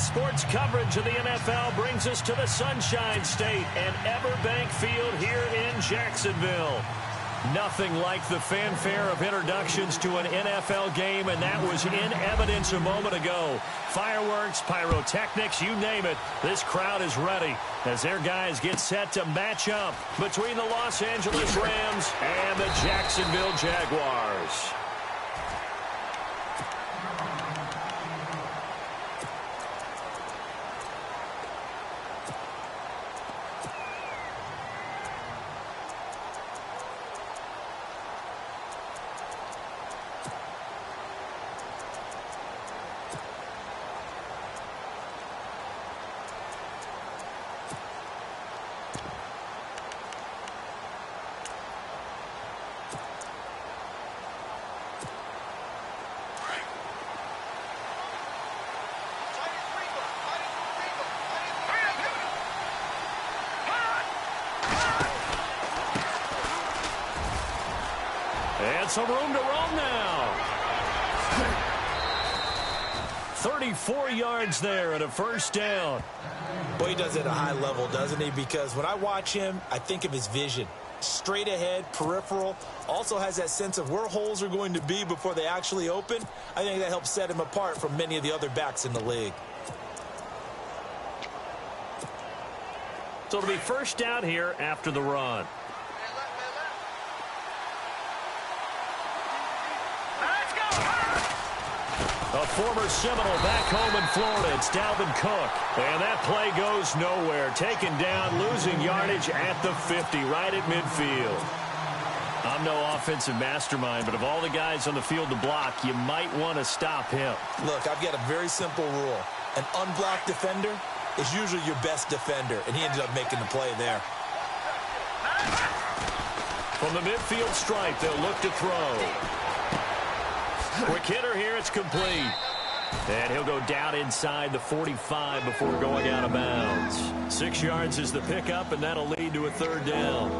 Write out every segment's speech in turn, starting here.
sports coverage of the NFL brings us to the Sunshine State and Everbank Field here in Jacksonville. Nothing like the fanfare of introductions to an NFL game, and that was in evidence a moment ago. Fireworks, pyrotechnics, you name it. This crowd is ready as their guys get set to match up between the Los Angeles Rams and the Jacksonville Jaguars. And some room to roam now. 34 yards there and a first down. Boy, he does it at a high level, doesn't he? Because when I watch him, I think of his vision. Straight ahead, peripheral. Also has that sense of where holes are going to be before they actually open. I think that helps set him apart from many of the other backs in the league. So it'll be first down here after the run. A former Seminole back home in Florida. It's Dalvin Cook. And that play goes nowhere. Taken down, losing yardage at the 50, right at midfield. I'm no offensive mastermind, but of all the guys on the field to block, you might want to stop him. Look, I've got a very simple rule. An unblocked defender is usually your best defender, and he ended up making the play there. From the midfield stripe, they'll look to throw. Quick hitter here, it's complete. And he'll go down inside the 45 before going out of bounds. 6 yards is the pickup, and that'll lead to a third down.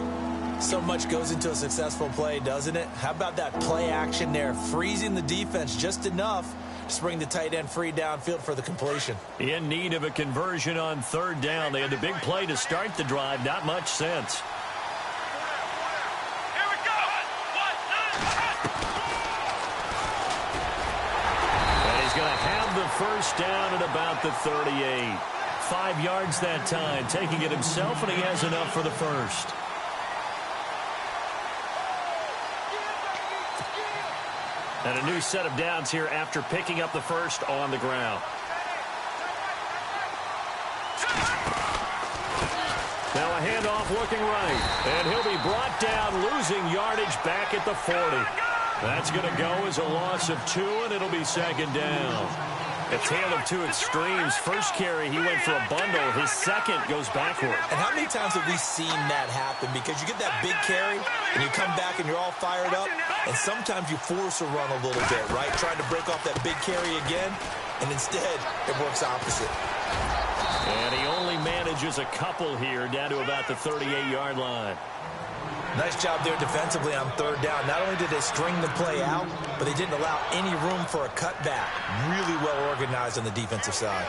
So much goes into a successful play, doesn't it? How about that play action there, freezing the defense just enough to bring the tight end free downfield for the completion. In need of a conversion on third down. They had the big play to start the drive, not much sense. First down at about the 38. 5 yards that time, taking it himself, and he has enough for the first. And a new set of downs here after picking up the first on the ground. Now a handoff looking right, and he'll be brought down, losing yardage back at the 40. That's going to go as a loss of 2, and it'll be second down. A tale of two extremes. First carry, he went for a bundle. His second goes backward. And how many times have we seen that happen? Because you get that big carry, and you come back and you're all fired up, and sometimes you force a run a little bit, right? Trying to break off that big carry again, and instead it works opposite. And he only manages a couple here, down to about the 38-yard line. Nice job there defensively on third down. Not only did they string the play out, but they didn't allow any room for a cutback. Really well organized on the defensive side.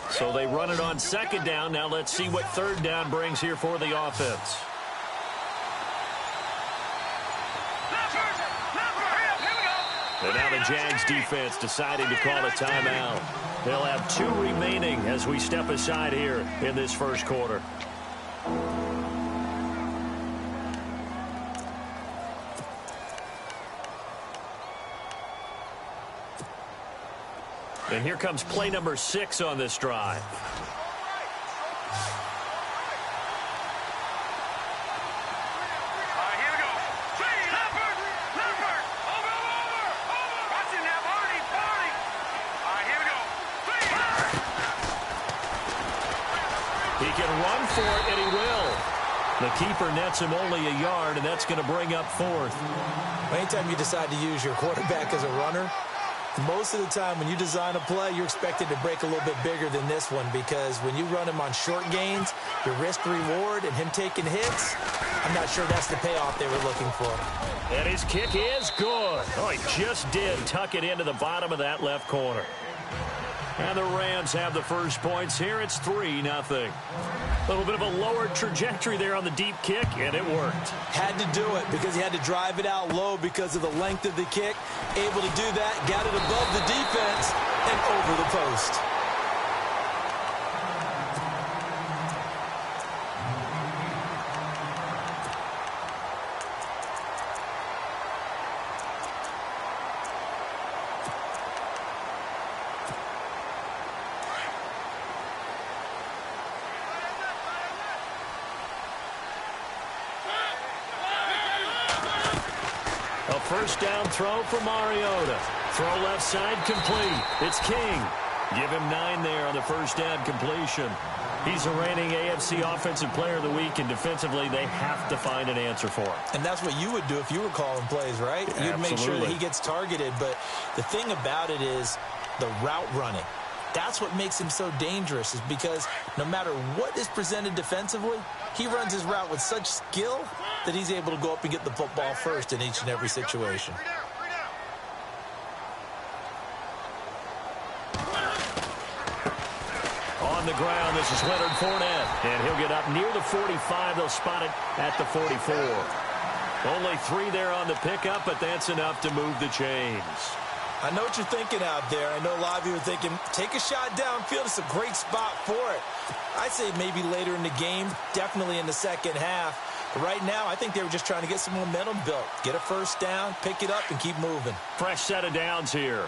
So they run it on second down. Now let's see what third down brings here for the offense. And now the Jags defense deciding to call a timeout. They'll have 2 remaining as we step aside here in this first quarter. And here comes play number 6 on this drive. He can run for it, and he will. The keeper nets him only a yard, and that's going to bring up 4th. Anytime you decide to use your quarterback as a runner, Most of the time when you design a play, you're expected to break a little bit bigger than this one because when you run him on short gains, your risk-reward and him taking hits, I'm not sure that's the payoff they were looking for. And his kick is good. Oh, he just did tuck it into the bottom of that left corner. And the Rams have the first points here. It's 3-0. A little bit of a lower trajectory there on the deep kick, and it worked. Had to do it because he had to drive it out low because of the length of the kick. Able to do that, got it above the defense and over the post. First down throw for Mariota. Throw left side complete. It's King. Give him 9 there on the first down completion. He's the reigning AFC Offensive Player of the Week, and defensively they have to find an answer for him. And that's what you would do if you were calling plays, right? Absolutely. You'd make sure that he gets targeted. But the thing about it is the route running. That's what makes him so dangerous, is because no matter what is presented defensively, he runs his route with such skill that he's able to go up and get the football first in each and every situation. On the ground, this is Leonard Fournette, and he'll get up near the 45. They'll spot it at the 44. Only 3 there on the pickup, but that's enough to move the chains. I know what you're thinking out there. I know a lot of you are thinking, take a shot downfield. It's a great spot for it. I'd say maybe later in the game, definitely in the second half. But right now, I think they were just trying to get some momentum built. Get a first down, pick it up, and keep moving. Fresh set of downs here.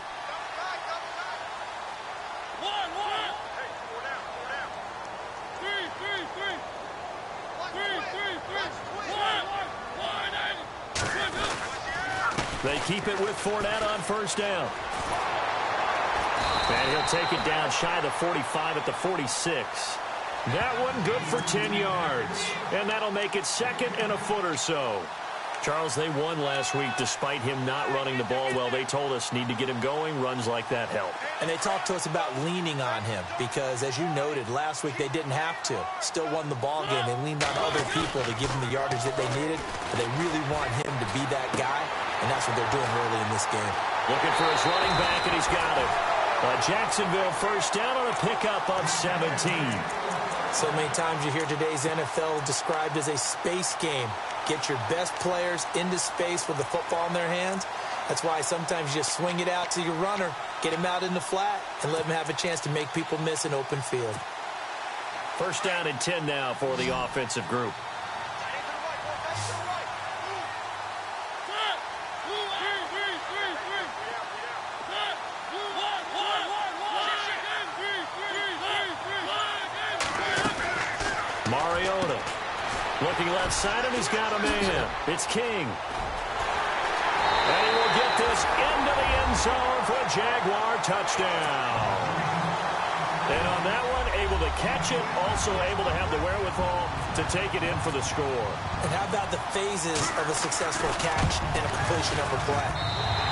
They keep it with Fournette on first down. And he'll take it down shy of the 45 at the 46. That one good for 10 yards. And that'll make it second and a foot or so. Charles, they won last week despite him not running the ball well. They told us need to get him going. Runs like that help. And they talked to us about leaning on him because, as you noted, last week they didn't have to. Still won the ball game. They leaned on other people to give him the yardage that they needed. But they really want him to be that guy. And that's what they're doing early in this game. Looking for his running back, and he's got it. Jacksonville first down on a pickup of 17. So many times you hear today's NFL described as a space game. Get your best players into space with the football in their hands. That's why sometimes you just swing it out to your runner, get him out in the flat, and let him have a chance to make people miss an open field. First down and 10 now for the offensive group. Mariota looking left side, and he's got a man. It's King. And he will get this into the end zone for a Jaguar touchdown. And on that one, able to catch it, also able to have the wherewithal to take it in for the score. And how about the phases of a successful catch and a completion of a play?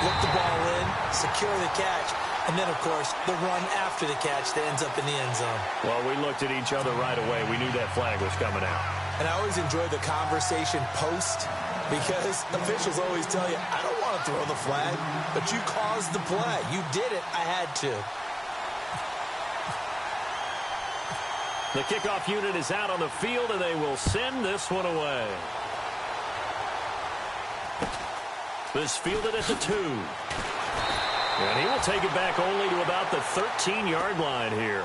Look the ball in, secure the catch, and then, of course, the run after the catch that ends up in the end zone. Well, we looked at each other right away. We knew that flag was coming out. And I always enjoy the conversation post because officials always tell you, I don't want to throw the flag, but you caused the play. You did it. I had to. The kickoff unit is out on the field, and they will send this one away. This fielded at the 2. And he will take it back only to about the 13-yard line here.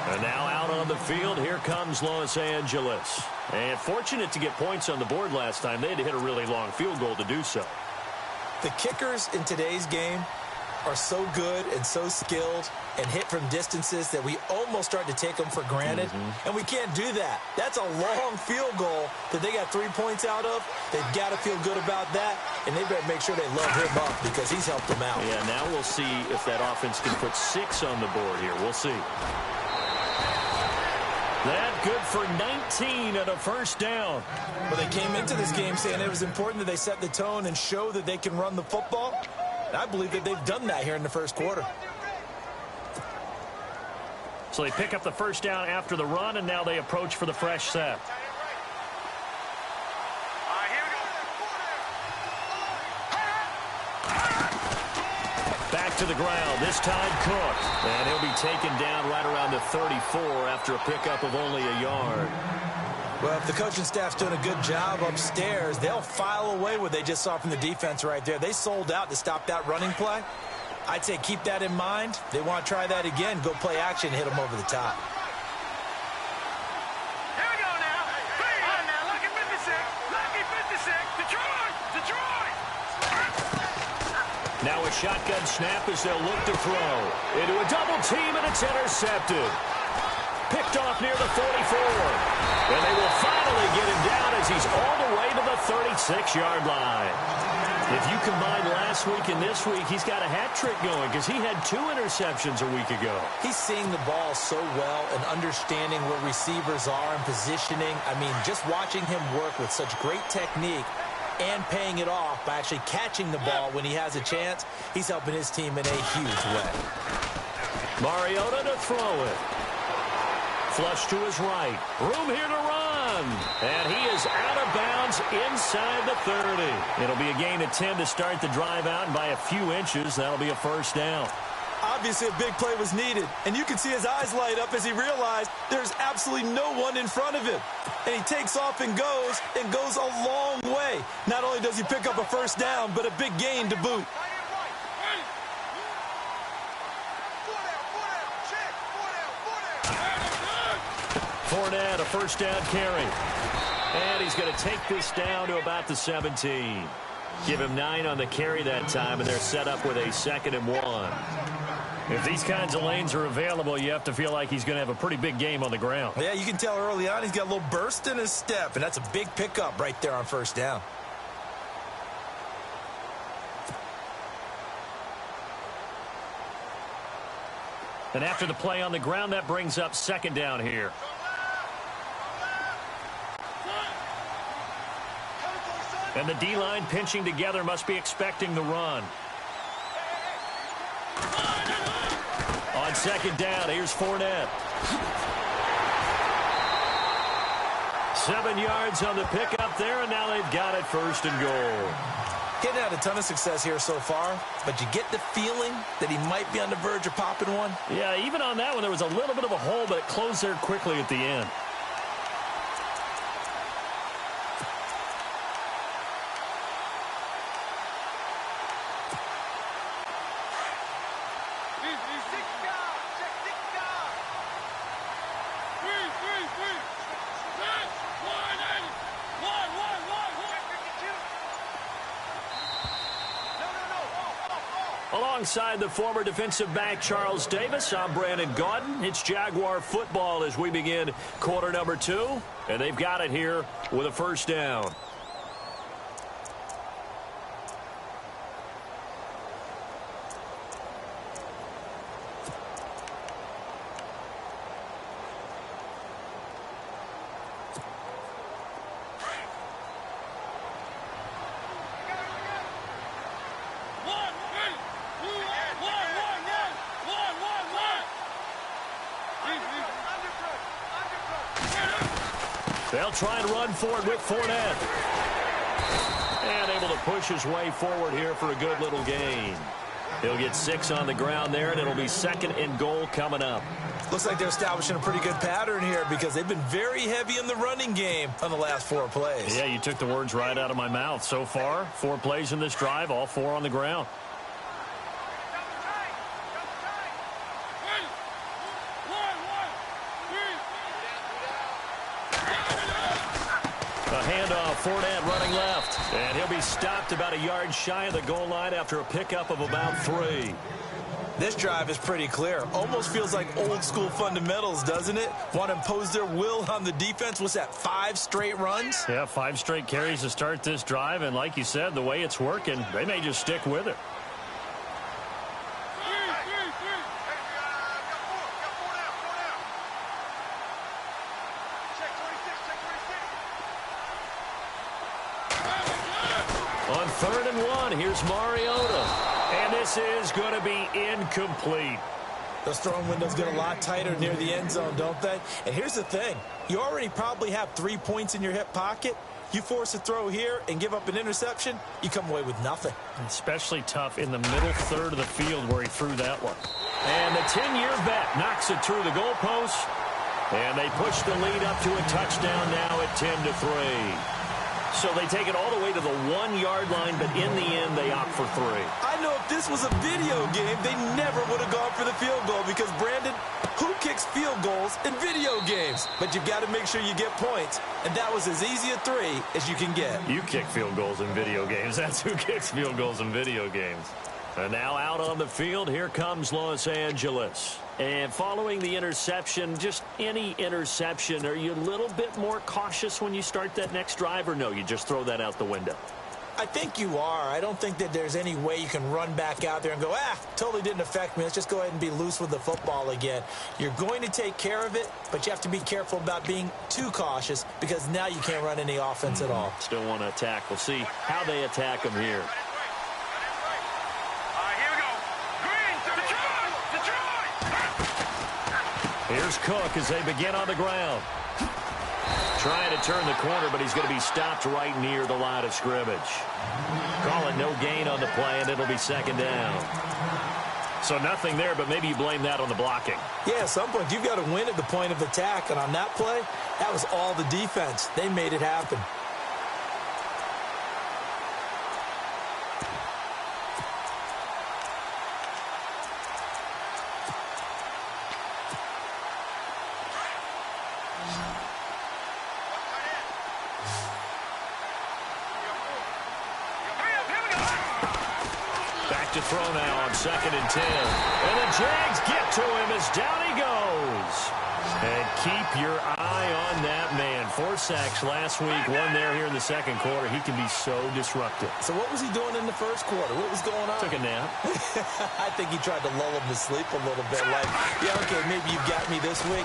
And now out on the field, here comes Los Angeles. And fortunate to get points on the board last time. They had to hit a really long field goal to do so. The kickers in today's game are so good and so skilled and hit from distances that we almost start to take them for granted. And we can't do that. That's a long field goal that they got 3 points out of. They've got to feel good about that, and they better make sure they load him up because he's helped them out. Yeah, now we'll see if that offense can put 6 on the board here. We'll see. That good for 19 and a first down. Well, they came into this game saying it was important that they set the tone and show that they can run the football. And I believe that they've done that here in the first quarter. So they pick up the first down after the run, and now they approach for the fresh set. Back to the ground, this time Cook. And he'll be taken down right around the 34 after a pickup of only a yard. Well, if the coaching staff's doing a good job upstairs, they'll file away what they just saw from the defense right there. They sold out to stop that running play. I'd say keep that in mind. They want to try that again. Go play action, hit them over the top. Here we go now. Bring on now. Lucky 56. Lucky 56. Detroit. Now a shotgun snap as they'll look to throw. Into a double team, and it's intercepted. Picked off near the 44. And they will finally get him down as he's all the way to the 36-yard line. If you combine last week and this week, he's got a hat trick going because he had 2 interceptions a week ago. He's seeing the ball so well and understanding where receivers are and positioning. I mean, just watching him work with such great technique and paying it off by actually catching the ball when he has a chance, he's helping his team in a huge way. Mariota to throw it. Flush to his right. Room here to run. And he is out of bounds inside the 30. It'll be a gain of 10 to start the drive out, and by a few inches, that'll be a first down. Obviously, a big play was needed, and you can see his eyes light up as he realized there's absolutely no one in front of him. And he takes off and goes a long way. Not only does he pick up a first down, but a big gain to boot. Fournette, a first down carry. And he's going to take this down to about the 17. Give him 9 on the carry that time, and they're set up with a 2nd and 1. If these kinds of lanes are available, you have to feel like he's going to have a pretty big game on the ground. Yeah, you can tell early on he's got a little burst in his step, and that's a big pickup right there on first down. And after the play on the ground, that brings up 2nd down here. And the D-line pinching together, must be expecting the run. On 2nd down, here's Fournette. 7 yards on the pickup there, and now they've got it 1st and goal. Getting had a ton of success here so far, but you get the feeling that he might be on the verge of popping one. Yeah, even on that one, there was a little bit of a hole, but it closed there quickly at the end. Alongside the former defensive back Charles Davis, I'm Brandon Gaudin. It's Jaguar football as we begin quarter number 2, and they've got it here with a first down. They'll try and run for it with Fournette. And able to push his way forward here for a good little gain. He'll get 6 on the ground there, and it'll be 2nd and goal coming up. Looks like they're establishing a pretty good pattern here because they've been very heavy in the running game on the last 4 plays. Yeah, you took the words right out of my mouth. So far, 4 plays in this drive, all 4 on the ground. Fournette running left, and he'll be stopped about a yard shy of the goal line after a pickup of about 3. This drive is pretty clear. Almost feels like old school fundamentals, doesn't it? Want to impose their will on the defense. What's that, 5 straight runs? Yeah, 5 straight carries to start this drive, and like you said, the way it's working, they may just stick with it. On 3rd and 1, here's Mariota. And this is going to be incomplete. Those throwing windows get a lot tighter near the end zone, don't they? And here's the thing. You already probably have 3 points in your hip pocket. You force a throw here and give up an interception, you come away with nothing. Especially tough in the middle third of the field where he threw that one. And the 10-year vet knocks it through the goalpost. And they push the lead up to a touchdown now at 10-3. So they take it all the way to the 1-yard line, but in the end, they opt for 3. I know if this was a video game, they never would have gone for the field goal because, Brandon, who kicks field goals in video games? But you've got to make sure you get points, and that was as easy a 3 as you can get. You kick field goals in video games. That's who kicks field goals in video games. And now out on the field, here comes Los Angeles. And following the interception, just any interception, are you a little bit more cautious when you start that next drive, or no, you just throw that out the window? I think you are. I don't think that there's any way you can run back out there and go, totally didn't affect me. Let's just go ahead and be loose with the football again. You're going to take care of it, but you have to be careful about being too cautious because now you can't run any offense at all. Still want to attack. We'll see how they attack them here. Here's Cook as they begin on the ground. Trying to turn the corner, but he's going to be stopped right near the line of scrimmage. Call it no gain on the play, and it'll be second down. So nothing there, but maybe you blame that on the blocking. Yeah, at some point, you've got to win at the point of attack, and on that play, that was all the defense. They made it happen. To throw now on 2nd and 10. And the Jags get to him as down he goes. And keep your eye on that man. 4 sacks last week, 1 there here in the second quarter. He can be so disruptive. So what was he doing in the first quarter? What was going on? Took a nap. I think he tried to lull him to sleep a little bit. Like, yeah, okay, maybe you got me this week.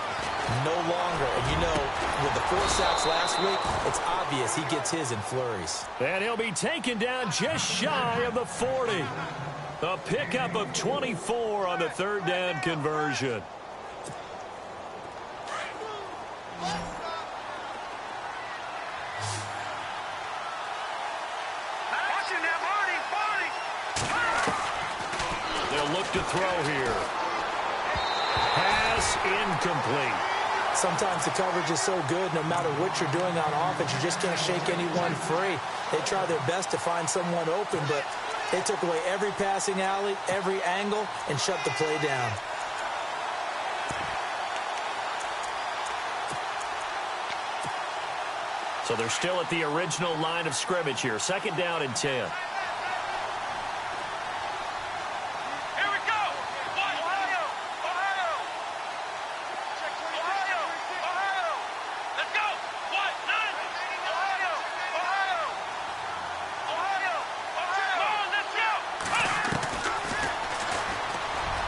No longer. And you know, with the 4 sacks last week, it's obvious he gets his in flurries. And he'll be taken down just shy of the 40. A pickup of 24 on the 3rd down conversion. They'll look to throw here. Pass incomplete. Sometimes the coverage is so good, no matter what you're doing on offense, you just can't shake anyone free. They try their best to find someone open, but they took away every passing alley, every angle, and shut the play down. So they're still at the original line of scrimmage here. 2nd down and 10.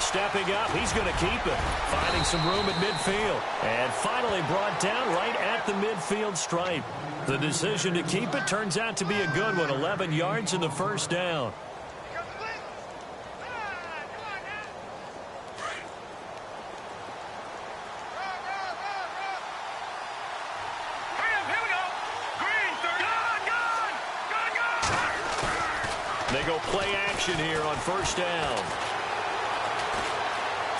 Stepping up, he's going to keep it. Finding some room at midfield. And finally brought down right at the midfield stripe. The decision to keep it turns out to be a good one. 11 yards in the 1st down. They go play action here on 1st down.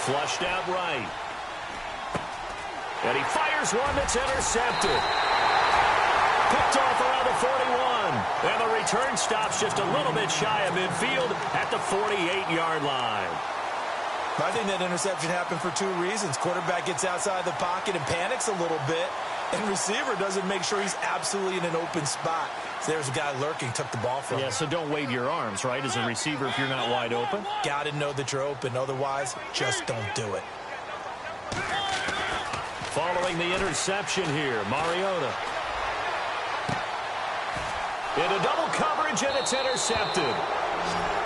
Flushed out right. And he fires one that's intercepted. Picked off around the 41. And the return stops just a little bit shy of midfield at the 48-yard line. I think that interception happened for 2 reasons. Quarterback gets outside the pocket and panics a little bit. And receiver doesn't make sure he's absolutely in an open spot. So there's a guy lurking, took the ball from him. Yeah, so don't wave your arms, right, as a receiver if you're not wide open. Got to know that you're open. Otherwise, just don't do it. Following the interception here, Mariota. Into double coverage, and it's intercepted.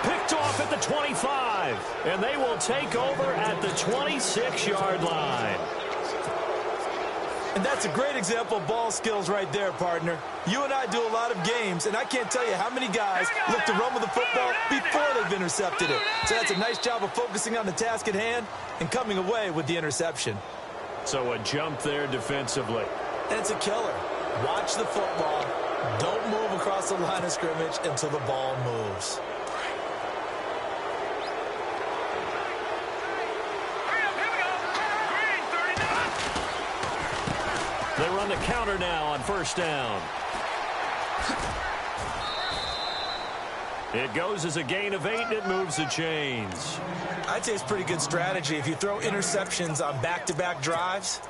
Picked off at the 25. And they will take over at the 26-yard line. And that's a great example of ball skills right there, partner. You and I do a lot of games, and I can't tell you how many guys look to run with the football before they've intercepted it. So that's a nice job of focusing on the task at hand and coming away with the interception. So a jump there defensively. And it's a killer. Watch the football. Don't move across the line of scrimmage until the ball moves. They run the counter now on first down. It goes as a gain of 8, and it moves the chains. I'd say it's pretty good strategy. If you throw interceptions on back-to-back drives,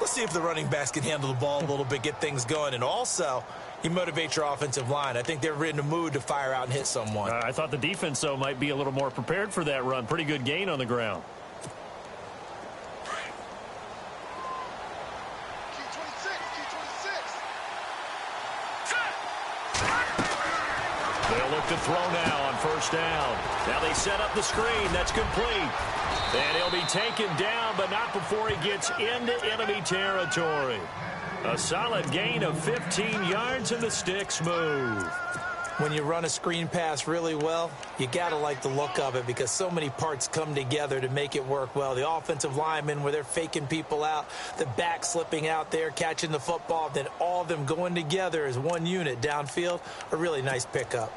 let's see if the running backs can handle the ball a little bit, get things going. And also, you motivate your offensive line. I think they're in the mood to fire out and hit someone. I thought the defense, though, might be a little more prepared for that run. Pretty good gain on the ground. They'll look to throw now on first down. Now they set up the screen. That's complete. And he'll be taken down, but not before he gets into enemy territory. A solid gain of 15 yards, and the sticks move. When you run a screen pass really well, you got to like the look of it because so many parts come together to make it work well. The offensive linemen, where they're faking people out, the back slipping out there, catching the football, then all of them going together as one unit downfield. A really nice pickup.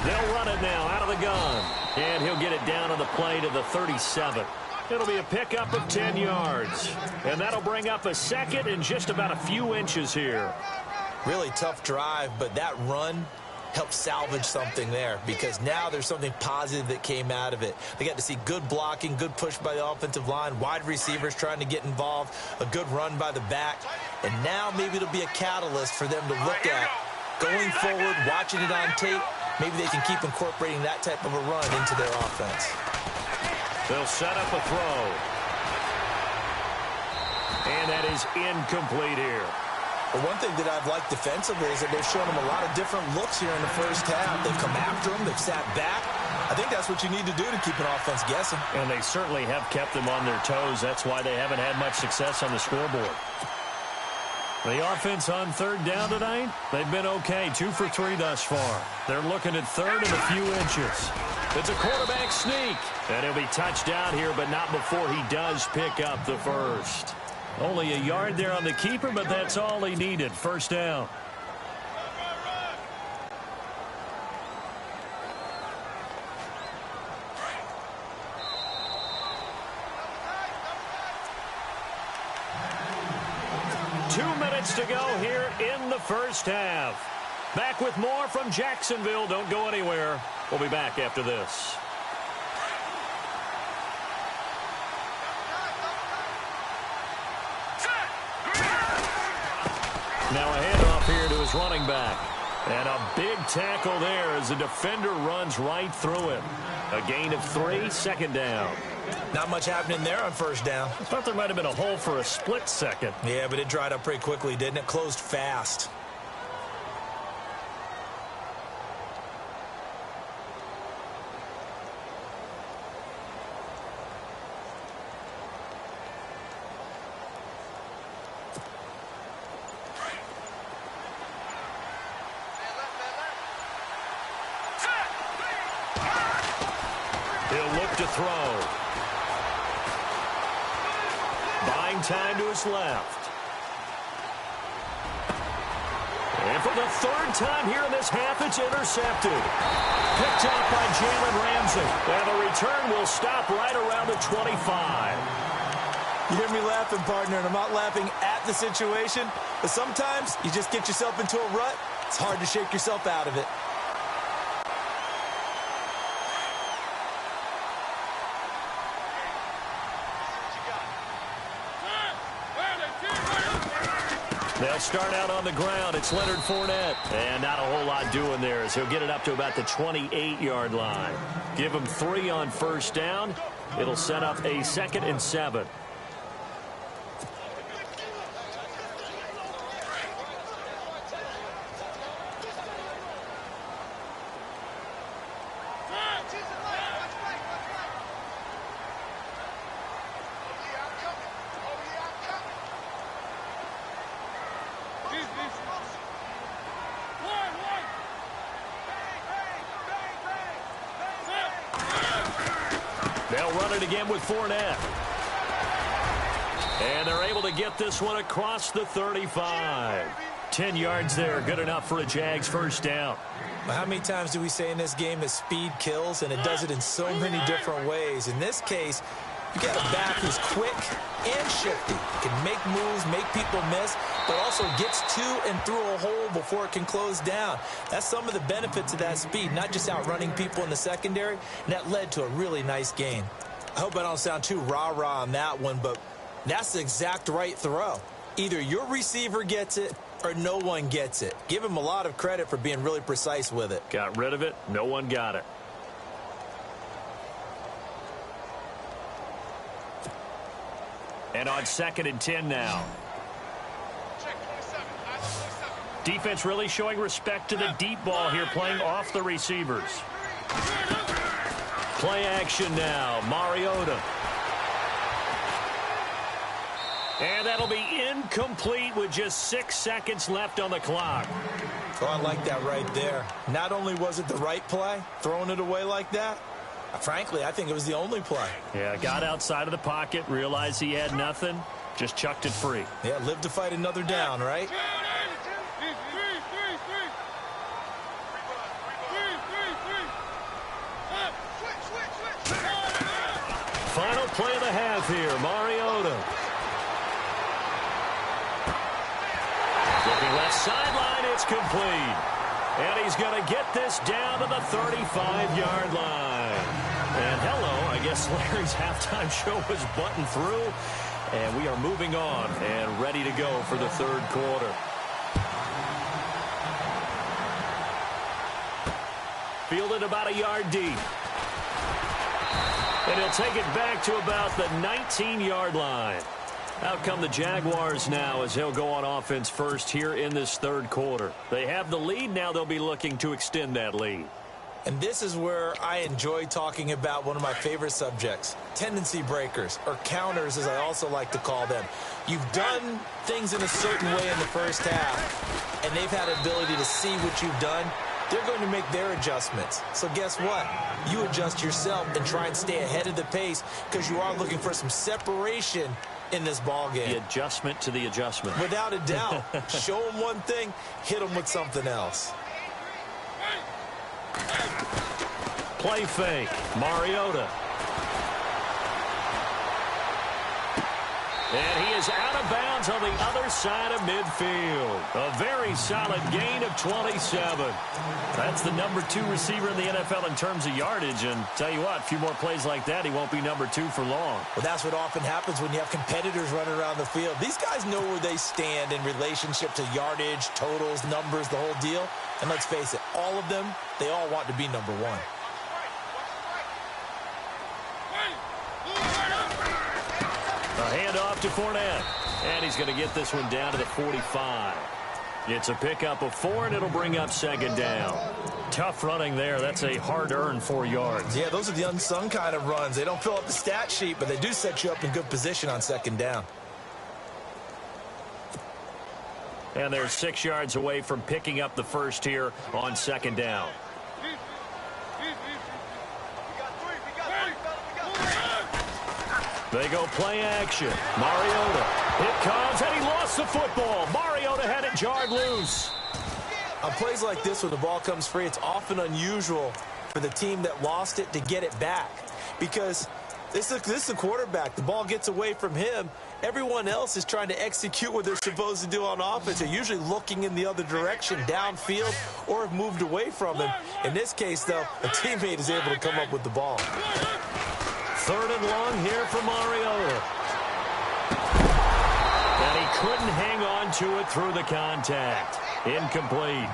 They'll run it now out of the gun. And he'll get it down on the play to the 37. It'll be a pickup of 10 yards. And that'll bring up a second and just about a few inches here. Really tough drive, but that run helped salvage something there because now there's something positive that came out of it. They got to see good blocking, good push by the offensive line, wide receivers trying to get involved, a good run by the back. And now maybe it'll be a catalyst for them to look at going forward, watching it on tape. Maybe they can keep incorporating that type of a run into their offense. They'll set up a throw. And that is incomplete here. Well, one thing that I've liked defensively is that they've shown them a lot of different looks here in the first half. They've come after them. They've sat back. I think that's what you need to do to keep an offense guessing. And they certainly have kept them on their toes. That's why they haven't had much success on the scoreboard. The offense on third down tonight, they've been okay. 2 for 3 thus far. They're looking at third and a few inches. It's a quarterback sneak. And he'll be touched down here, but not before he does pick up the first. Only a yard there on the keeper, but that's all he needed. First down. To go here in the first half. Back with more from Jacksonville. Don't go anywhere. We'll be back after this. Now a handoff here to his running back. And a big tackle there as the defender runs right through him. A gain of 3, second down. Not much happening there on first down. I thought there might have been a hole for a split second. Yeah, but it dried up pretty quickly, didn't it? Closed fast. He'll look to throw. Buying time to his left. And for the third time here in this half, it's intercepted. Picked up by Jalen Ramsey. And the return will stop right around the 25. You hear me laughing, partner, and I'm not laughing at the situation, but sometimes you just get yourself into a rut. It's hard to shake yourself out of it. They'll start out on the ground. It's Leonard Fournette. And not a whole lot doing there as he'll get it up to about the 28-yard line. Give him 3 on first down. It'll set up a 2nd and 7. They'll run it again with Fournette. And they're able to get this one across the 35. 10 yards there, good enough for a Jags first down. How many times do we say in this game that speed kills, and it does it in so many different ways? In this case, you got a back who's quick and shifty. Can make moves, make people miss, but also gets to and through a hole before it can close down. That's some of the benefits of that speed, not just outrunning people in the secondary, and that led to a really nice gain. I hope I don't sound too rah-rah on that one, but that's the exact right throw. Either your receiver gets it or no one gets it. Give him a lot of credit for being really precise with it. Got rid of it. No one got it. And on 2nd and 10 now. Defense really showing respect to the deep ball here, playing off the receivers. Play action now. Mariota. And that'll be incomplete with just 6 seconds left on the clock. Oh, I like that right there. Not only was it the right play, throwing it away like that, frankly, I think it was the only play. Yeah, got outside of the pocket, realized he had nothing, just chucked it free. Yeah, live to fight another down, right? Final play of the half here, Mariota. Looking left sideline, it's complete. And he's going to get this down to the 35-yard line. And hello, I guess Larry's halftime show was buttoned through. And we are moving on and ready to go for the third quarter. Fielded about a yard deep. And he'll take it back to about the 19-yard line. Out come the Jaguars now as he'll go on offense first here in this third quarter. They have the lead. Now they'll be looking to extend that lead. And this is where I enjoy talking about one of my favorite subjects, tendency breakers, or counters as I also like to call them. You've done things in a certain way in the first half, and they've had an ability to see what you've done. They're going to make their adjustments. So guess what? You adjust yourself and try and stay ahead of the pace because you are looking for some separation in this ball game. The adjustment to the adjustment. Without a doubt. Show them one thing, hit them with something else. Play fake. Mariota. And he is out of bounds on the other side of midfield. A very solid gain of 27. That's the number 2 receiver in the NFL in terms of yardage. And tell you what, a few more plays like that, he won't be number 2 for long. Well, that's what often happens when you have competitors running around the field. These guys know where they stand in relationship to yardage, totals, numbers, the whole deal. And let's face it, all of them, they all want to be number 1. A handoff to Fournette. And he's going to get this one down to the 45. It's a pickup of 4, and it'll bring up 2nd down. Tough running there. That's a hard-earned 4 yards. Yeah, those are the unsung kind of runs. They don't fill up the stat sheet, but they do set you up in good position on 2nd down. And they're 6 yards away from picking up the first here on 2nd down. They go play action. Mariota. It comes, and he lost the football. Mariota had it jarred loose. On plays like this, when the ball comes free, it's often unusual for the team that lost it to get it back. Because this is the quarterback. The ball gets away from him. Everyone else is trying to execute what they're supposed to do on offense. They're usually looking in the other direction, downfield, or have moved away from him. In this case, though, a teammate is able to come up with the ball. 3rd and long here for Mariota. And he couldn't hang on to it through the contact. Incomplete.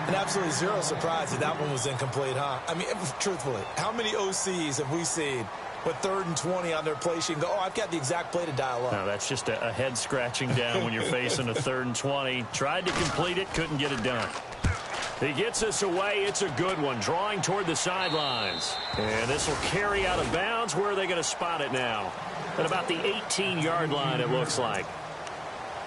And absolutely zero surprise that that one was incomplete, huh? I mean, truthfully, how many OCs have we seen with 3rd and 20 on their play sheet and go, oh, I've got the exact play to dial up? No, that's just a head scratching down when you're facing a 3rd and 20. Tried to complete it, couldn't get it done. He gets us away. It's a good one, drawing toward the sidelines. And this will carry out of bounds. Where are they going to spot it now? At about the 18-yard line, it looks like.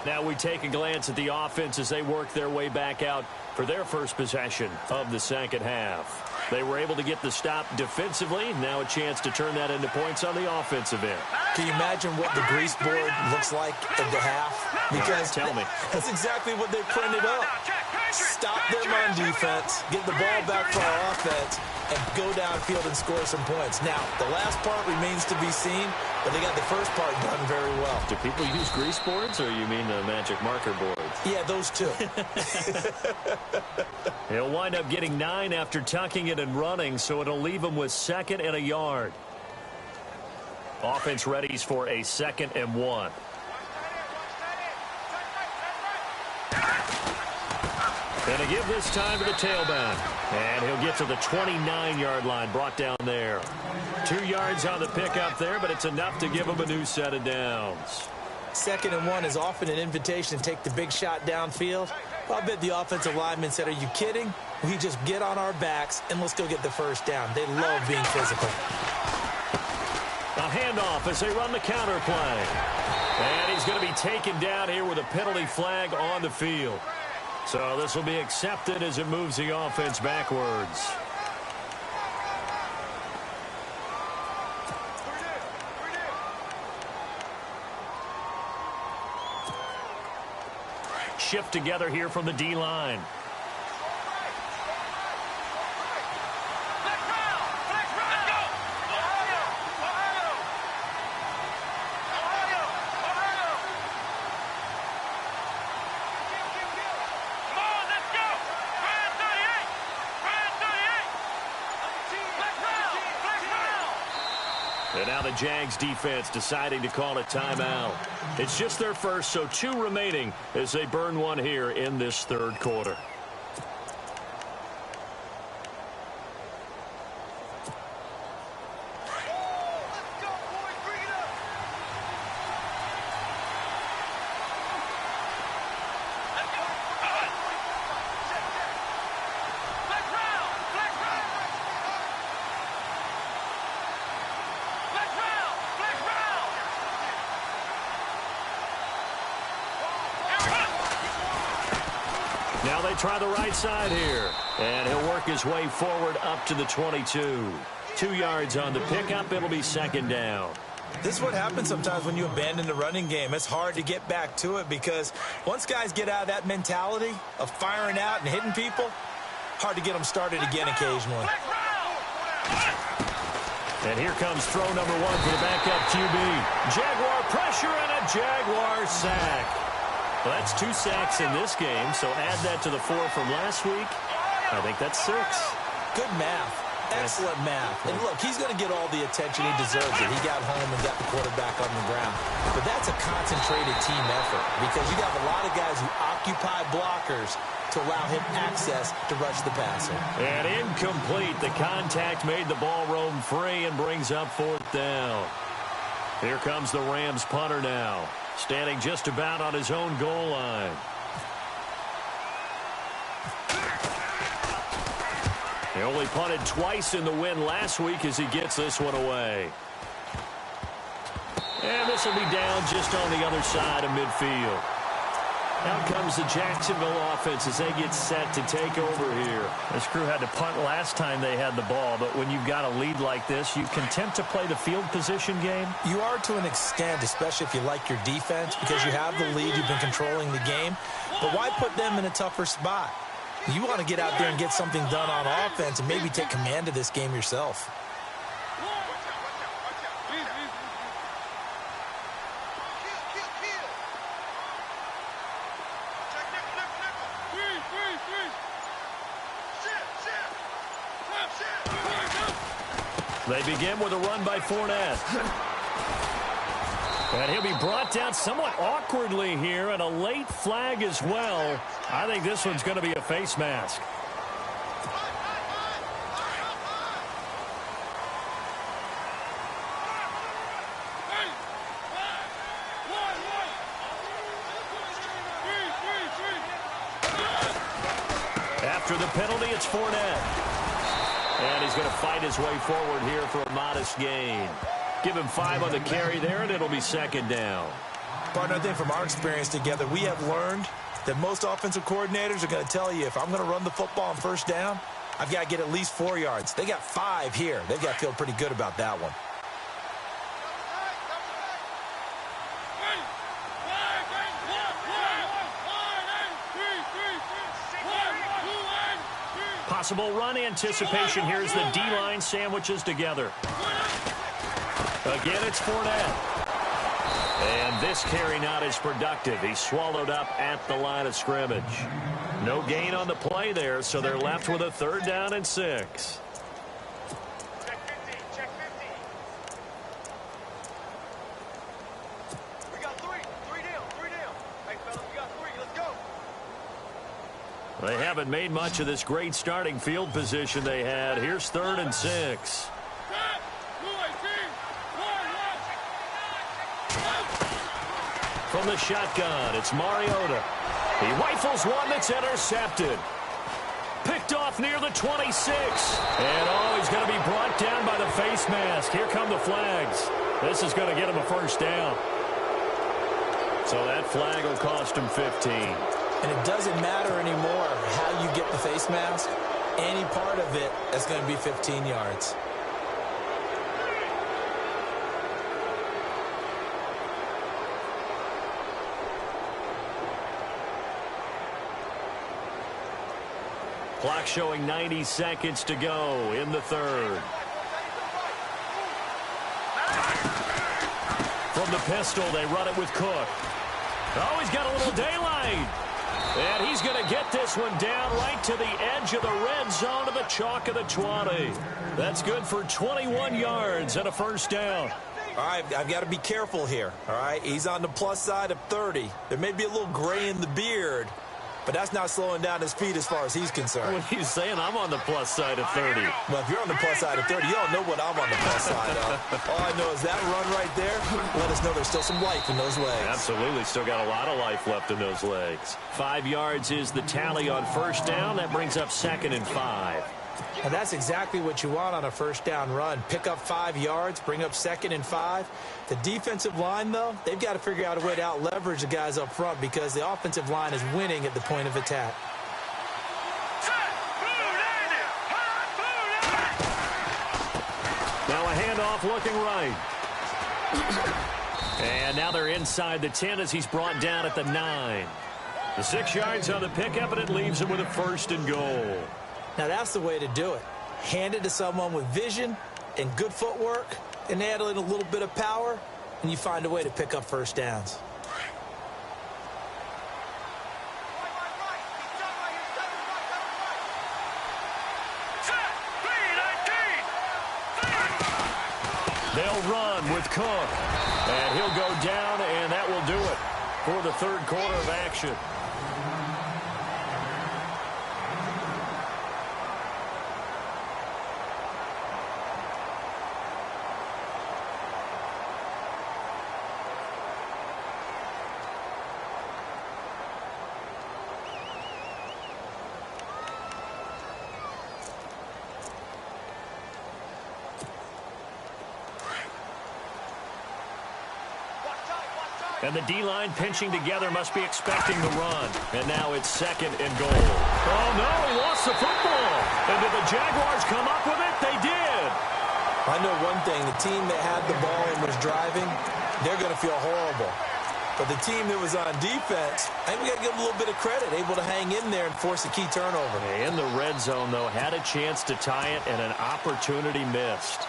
Now we take a glance at the offense as they work their way back out for their first possession of the second half. They were able to get the stop defensively. Now a chance to turn that into points on the offensive end. Can you imagine what the grease board looks like at the half? Because tell me. That's exactly what they printed up. Stop them on defense, get the ball back for our offense, and go downfield and score some points. Now, the last part remains to be seen, but they got the first part done very well. Do people use grease boards, or you mean the magic marker boards? Yeah, those two. He'll wind up getting 9 after tucking it and running, so it'll leave him with 2nd and a yard. Offense readies for a 2nd and 1. And to give this time to the tailback. And he'll get to the 29-yard line, brought down there. 2 yards on the pickup there, but it's enough to give him a new set of downs. 2nd and 1 is often an invitation to take the big shot downfield. Well, I bet the offensive lineman said, are you kidding? We just get on our backs and let's go get the first down. They love being physical. A handoff as they run the counter play. And he's going to be taken down here with a penalty flag on the field. So this will be accepted as it moves the offense backwards. Shift together here from the D-line. And now the Jags defense deciding to call a timeout. It's just their first, so 2 remaining as they burn one here in this third quarter. Now they try the right side here. And he'll work his way forward up to the 22. 2 yards on the pickup. It'll be 2nd down. This is what happens sometimes when you abandon the running game. It's hard to get back to it because once guys get out of that mentality of firing out and hitting people, hard to get them started again occasionally. And here comes throw number 1 for the backup QB. Jaguar pressure and a Jaguar sack. Well, that's 2 sacks in this game, so add that to the 4 from last week. I think that's 6. Good math. Excellent math. And look, he's going to get all the attention he deserves it. He got home and got the quarterback on the ground. But that's a concentrated team effort because you got a lot of guys who occupy blockers to allow him access to rush the passer. And incomplete. The contact made the ball roam free and brings up 4th down. Here comes the Rams punter now, standing just about on his own goal line. He only punted twice in the win last week as he gets this one away. And this will be down just on the other side of midfield. Out comes the Jacksonville offense as they get set to take over here. This crew had to punt last time they had the ball, but when you've got a lead like this, you content to play the field position game? You are to an extent, especially if you like your defense, because you have the lead, you've been controlling the game. But why put them in a tougher spot? You want to get out there and get something done on offense and maybe take command of this game yourself. They begin with a run by Fournette. And he'll be brought down somewhat awkwardly here, and a late flag as well. I think this one's going to be a face mask. After After the penalty, it's Fournette. And he's going to fight his way forward here for a modest gain. Give him 5 on the carry there, and it'll be second down. Partner, I think from our experience together, we have learned that most offensive coordinators are going to tell you, if I'm going to run the football on first down, I've got to get at least 4 yards. They got 5 here. They've got to feel pretty good about that one. Possible run anticipation. Here's the D-line sandwiches together. Again, it's Fournette. And this carry not as productive. He's swallowed up at the line of scrimmage. No gain on the play there, so they're left with a 3rd down and 6. Check 50, check 50. We got 3 down. Hey, fellas, we got 3. Let's go. They haven't made much of this great starting field position they had. Here's 3rd and 6. From the shotgun, it's Mariota. He rifles one that's intercepted. Picked off near the 26. And, he's going to be brought down by the face mask. Here come the flags. This is going to get him a 1st down. So that flag will cost him 15. And it doesn't matter anymore how you get the face mask. Any part of it, that's going to be 15 yards. Clock showing 90 seconds to go in the 3rd. From the pistol, they run it with Cook. He's got a little daylight. And he's going to get this one down right to the edge of the red zone to the chalk of the 20. That's good for 21 yards and a 1st down. All right, I've got to be careful here, all right? He's on the plus side of 30. There may be a little gray in the beard, but that's not slowing down his feet as far as he's concerned. What he's saying, I'm on the plus side of 30. Well, if you're on the plus side of 30, you don't know what I'm on the plus side of. All I know is that run right there let us know there's still some life in those legs. Absolutely, still got a lot of life left in those legs. 5 yards is the tally on 1st down. That brings up 2nd and 5. And that's exactly what you want on a 1st down run. Pick up 5 yards, bring up 2nd and 5. The defensive line, though, they've got to figure out a way to out-leverage the guys up front because the offensive line is winning at the point of attack. Now a handoff looking right. And now they're inside the 10 as he's brought down at the 9. The 6 yards on the pickup, and it leaves him with a 1st and goal. Now, that's the way to do it. Hand it to someone with vision and good footwork, and add in a little bit of power, and you find a way to pick up 1st downs. They'll run with Cook. And he'll go down, and that will do it for the 3rd quarter of action. And the D-line pinching together must be expecting the run. And now it's 2nd and goal. Oh, no, he lost the football. And did the Jaguars come up with it? They did. I know one thing. The team that had the ball and was driving, they're going to feel horrible. But the team that was on defense, I think we got to give them a little bit of credit, able to hang in there and force a key turnover. In the red zone, though, had a chance to tie it and an opportunity missed.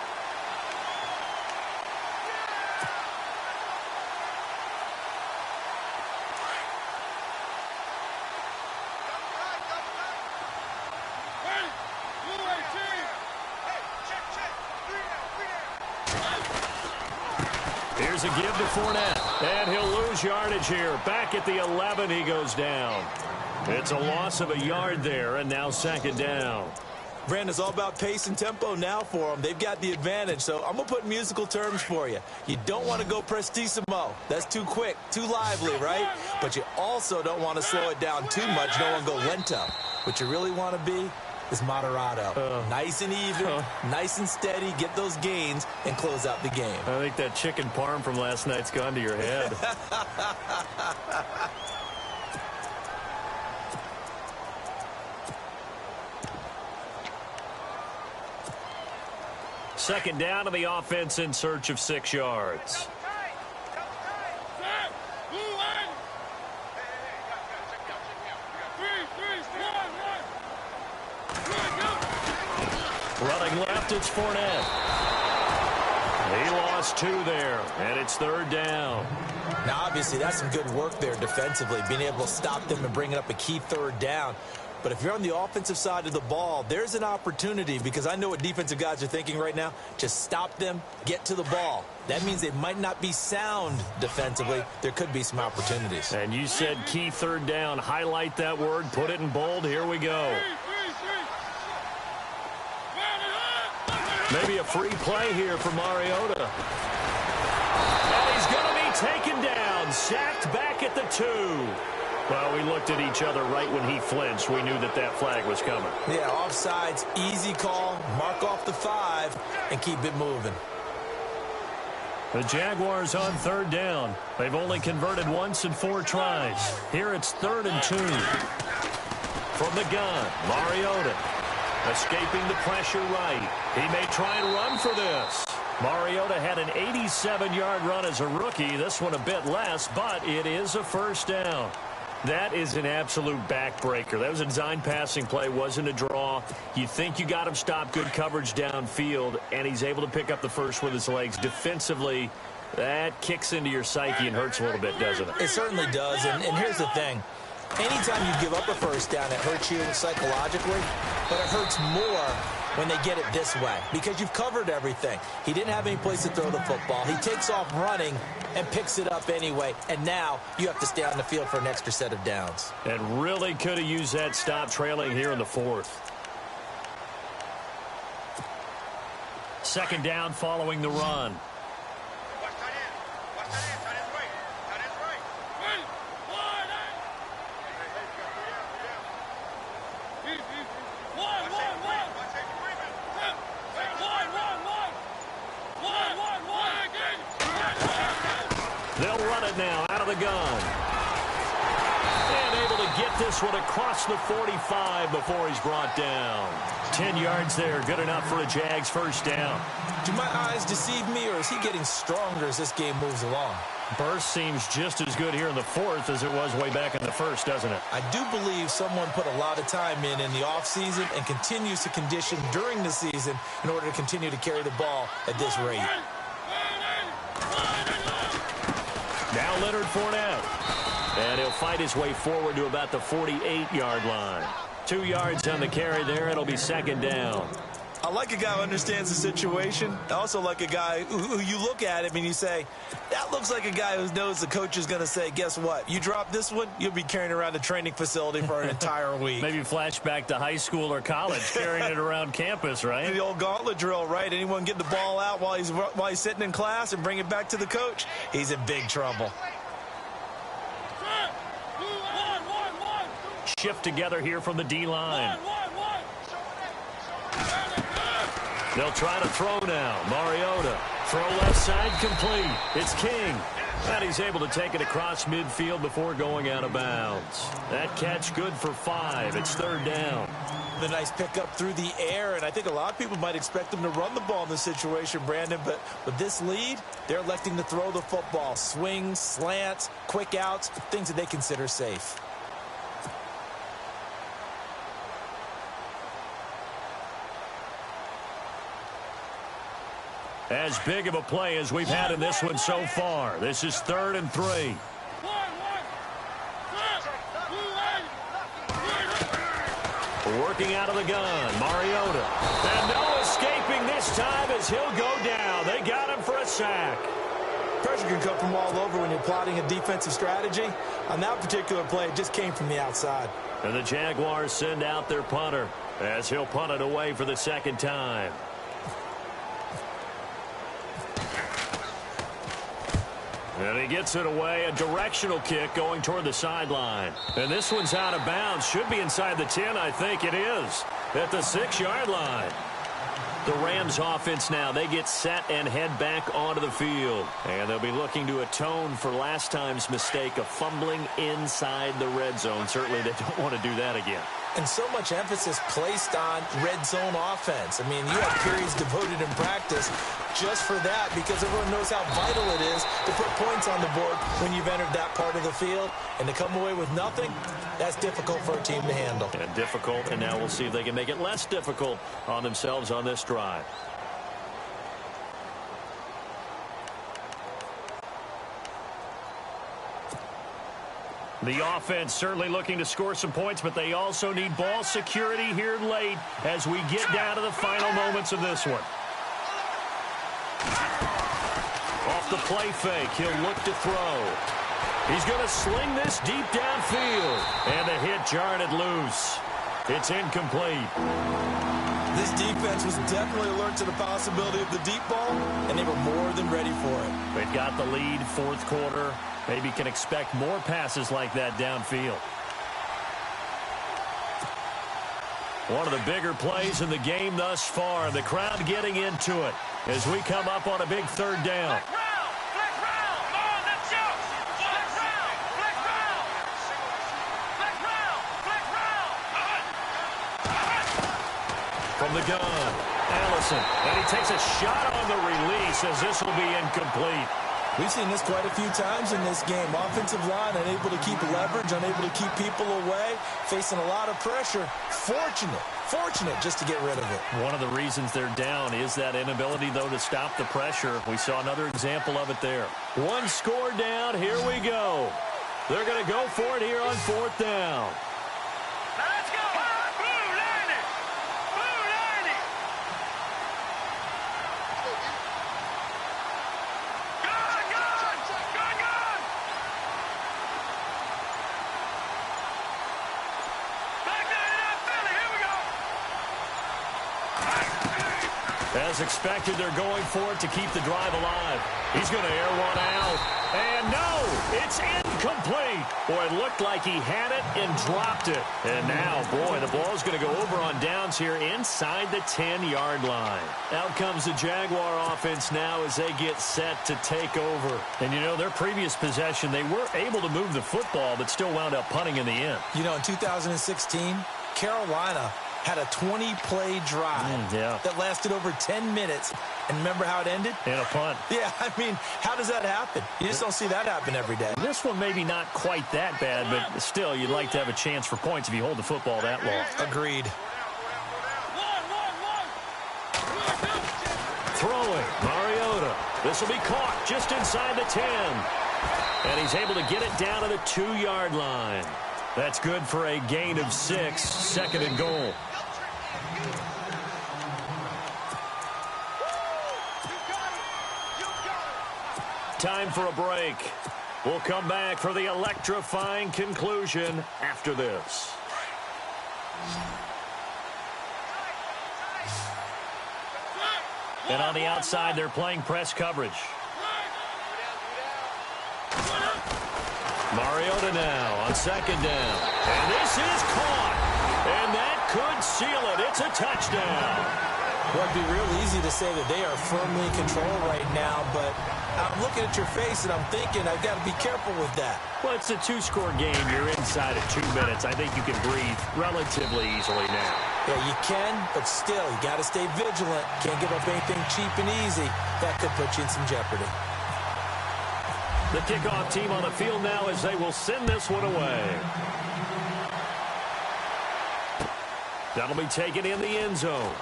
Here's a give to Fournette, and he'll lose yardage here. Back at the 11, he goes down. It's a loss of a yard there, and now 2nd down. Brandon, it's all about pace and tempo now for them. They've got the advantage, so I'm going to put musical terms for you. You don't want to go prestissimo. That's too quick, too lively, right? But you also don't want to slow it down too much. Don't want to go lento. What you really want to be is moderato. Nice and even, nice and steady, get those gains, and close out the game. I think that chicken parm from last night's gone to your head. Second down to the offense in search of 6 yards. Running left, it's Fournette. He lost 2 there, and it's third down. Now, obviously, that's some good work there defensively, being able to stop them and bring up a key third down. But if you're on the offensive side of the ball, there's an opportunity, because I know what defensive guys are thinking right now. Just stop them, get to the ball. That means they might not be sound defensively. There could be some opportunities. And you said key third down. Highlight that word, put it in bold. Here we go. Maybe a free play here for Mariota. And he's going to be taken down, sacked back at the 2. Well, we looked at each other right when he flinched. We knew that that flag was coming. Yeah, offsides, easy call, mark off the 5, and keep it moving. The Jaguars on third down. They've only converted once in 4 tries. Here it's 3rd and 2. From the gun, Mariota. Escaping the pressure right. He may try and run for this. Mariota had an 87-yard run as a rookie. This one a bit less, but it is a first down. That is an absolute backbreaker. That was a design passing play, wasn't a draw. You think you got him stopped, good coverage downfield, and he's able to pick up the first with his legs. Defensively, that kicks into your psyche and hurts a little bit, doesn't it? It certainly does, and here's the thing. Anytime you give up a first down, it hurts you psychologically, but it hurts more when they get it this way because you've covered everything. He didn't have any place to throw the football. He takes off running and picks it up anyway, and now you have to stay on the field for an extra set of downs. And really could have used that stop trailing here in the 4th. Second down following the run. They'll run it now out of the gun. And able to get this one across the 45 before he's brought down. 10 yards there, good enough for a Jags first down. Do my eyes deceive me, or is he getting stronger as this game moves along? Burst seems just as good here in the 4th as it was way back in the 1st, doesn't it? I do believe someone put a lot of time in the offseason and continues to condition during the season in order to continue to carry the ball at this rate. Now Leonard Fournette. And he'll fight his way forward to about the 48-yard line. 2 yards on the carry there. It'll be second down. I like a guy who understands the situation. I also like a guy who you look at him and you say, that looks like a guy who knows the coach is going to say, guess what? You drop this one, you'll be carrying around the training facility for an entire week. Maybe flashback to high school or college, carrying it around campus, right? The old gauntlet drill, right? Anyone get the ball out while he's sitting in class and bring it back to the coach? He's in big trouble. Shift together here from the D-line. They'll try to throw now. Mariota. Throw left side complete. It's King. And he's able to take it across midfield before going out of bounds. That catch good for 5. It's third down. The nice pickup through the air, and I think a lot of people might expect them to run the ball in this situation, Brandon, but with this lead, they're electing to throw the football. Swings, slants, quick outs, things that they consider safe. As big of a play as we've had in this one so far. This is 3rd and 3. Working out of the gun, Mariota. And no escaping this time as he'll go down. They got him for a sack. Pressure can come from all over when you're plotting a defensive strategy. On that particular play, it just came from the outside. And the Jaguars send out their punter as he'll punt it away for the second time. And he gets it away, a directional kick going toward the sideline. And this one's out of bounds. Should be inside the 10, I think it is, at the 6-yard line. The Rams offense now, they get set and head back onto the field. And they'll be looking to atone for last time's mistake of fumbling inside the red zone. Certainly they don't want to do that again. And so much emphasis placed on red zone offense. I mean, you have periods devoted in practice just for that because everyone knows how vital it is to put points on the board when you've entered that part of the field. And to come away with nothing, that's difficult for a team to handle. And difficult, and now we'll see if they can make it less difficult on themselves on this drive. The offense certainly looking to score some points, but they also need ball security here late as we get down to the final moments of this one. Off the play fake, he'll look to throw. He's going to sling this deep downfield, and the hit jarred it loose. It's incomplete. This defense was definitely alert to the possibility of the deep ball, and they were more than ready for it. They've got the lead, fourth quarter. Maybe can expect more passes like that downfield. One of the bigger plays in the game thus far. The crowd getting into it as we come up on a big third down. From the gun, Allison, and he takes a shot on the release as this will be incomplete. We've seen this quite a few times in this game. Offensive line unable to keep leverage, unable to keep people away, facing a lot of pressure. Fortunate just to get rid of it. One of the reasons they're down is that inability, though, to stop the pressure. We saw another example of it there. One score down. Here we go. They're going to go for it here on fourth down. Let's go. Blue line it. Blue line it. As expected, they're going for it to keep the drive alive. He's going to air one out. And no, it's incomplete. Boy, it looked like he had it and dropped it. And now, boy, the ball's going to go over on downs here inside the 10-yard line. Out comes the Jaguar offense now as they get set to take over. And, you know, their previous possession, they were able to move the football but still wound up punting in the end. You know, in 2016, Carolina had a 20-play drive that lasted over 10 minutes. And remember how it ended? In a punt. Yeah, I mean, how does that happen? You just don't see that happen every day. This one maybe not quite that bad, but still, you'd like to have a chance for points if you hold the football that long. Agreed. Throwing, Mariota. This will be caught just inside the 10. And he's able to get it down to the 2-yard line. That's good for a gain of 6, second and goal. Time for a break. We'll come back for the electrifying conclusion after this. And on the outside, they're playing press coverage. Mariota now on second down. And this is caught. And that could seal it. It's a touchdown. Well, it'd be real easy to say that they are firmly in control right now, but I'm looking at your face and I'm thinking I've got to be careful with that. Well, it's a 2-score game. You're inside of 2 minutes. I think you can breathe relatively easily now. Yeah, you can, but still, you got to stay vigilant. Can't give up anything cheap and easy. That could put you in some jeopardy. The kickoff team on the field now as they will send this one away. That'll be taken in the end zone.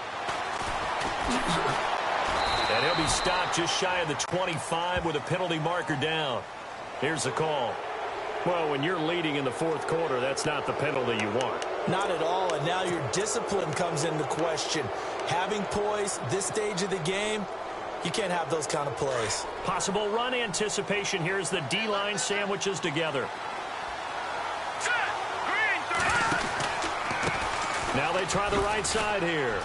And he'll be stopped just shy of the 25 with a penalty marker down. Here's the call. Well, when you're leading in the fourth quarter, that's not the penalty you want. Not at all, and now your discipline comes into question. Having poise this stage of the game, you can't have those kind of plays. Possible run anticipation here as the D-line sandwiches together. Now they try the right side here.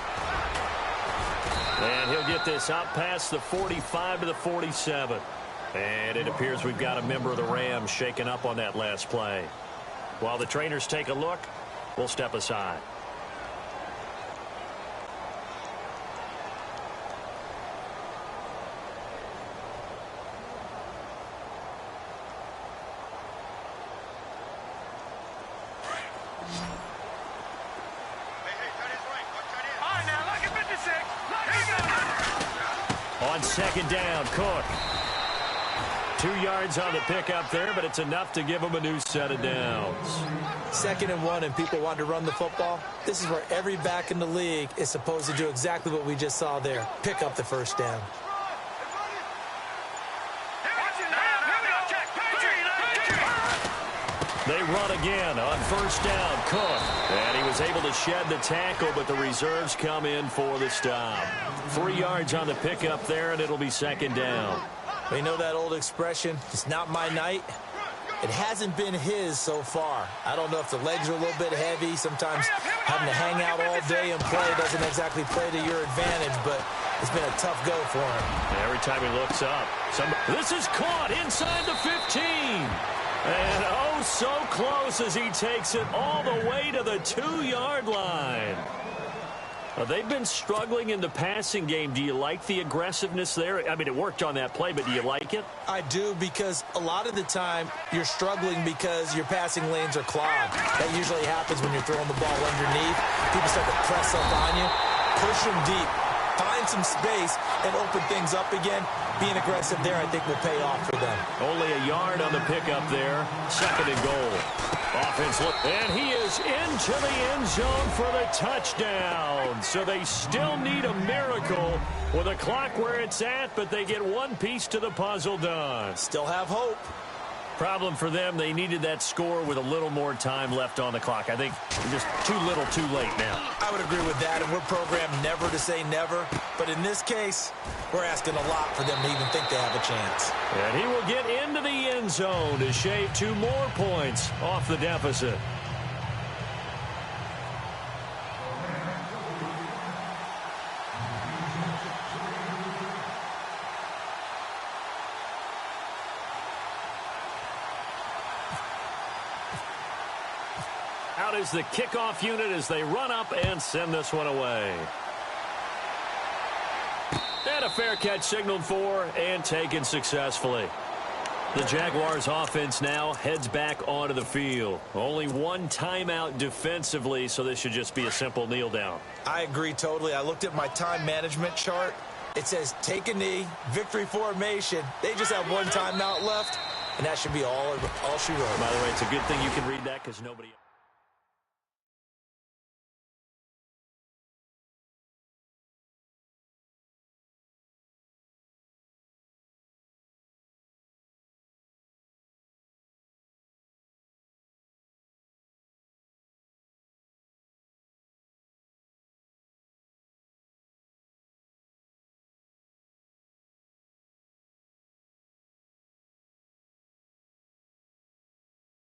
And he'll get this out past the 45 to the 47. And it appears we've got a member of the Rams shaken up on that last play. While the trainers take a look, we'll step aside. On second down, Cook. 2 yards on the pickup there, but it's enough to give them a new set of downs. 2nd and 1, and people want to run the football. This is where every back in the league is supposed to do exactly what we just saw there. Pick up the first down. They run again on first down, Cook. And he was able to shed the tackle, but the reserves come in for the stop. 3 yards on the pickup there, and it'll be second down. We know that old expression, it's not my night. It hasn't been his so far. I don't know if the legs are a little bit heavy. Sometimes having to hang out all day and play doesn't exactly play to your advantage, but it's been a tough go for him. Every time he looks up, this is caught inside the 15. And oh, so close as he takes it all the way to the 2-yard line. They've been struggling in the passing game. Do you like the aggressiveness there? I mean, it worked on that play, but do you like it? I do, because a lot of the time you're struggling because your passing lanes are clogged. That usually happens when you're throwing the ball underneath. People start to press up on you. Push them deep. Find some space and open things up again. Being aggressive there, I think, will pay off for them. Only a yard on the pickup there. 2nd and goal. Offense look, and he is into the end zone for the touchdown. So they still need a miracle with a clock where it's at, but they get one piece to the puzzle done. Still have hope. Problem for them, they needed that score with a little more time left on the clock. I think just too little, too late now. I would agree with that, and we're programmed never to say never. But in this case, we're asking a lot for them to even think they have a chance. And he will get into the end zone to shave 2 more points off the deficit. Out is the kickoff unit as they run up and send this one away. And a fair catch signaled for and taken successfully. The Jaguars offense now heads back onto the field. Only one timeout defensively, so this should just be a simple kneel down. I agree totally. I looked at my time management chart. It says take a knee, victory formation. They just have one timeout left, and that should be all she wrote. By the way, it's a good thing you can read that because nobody...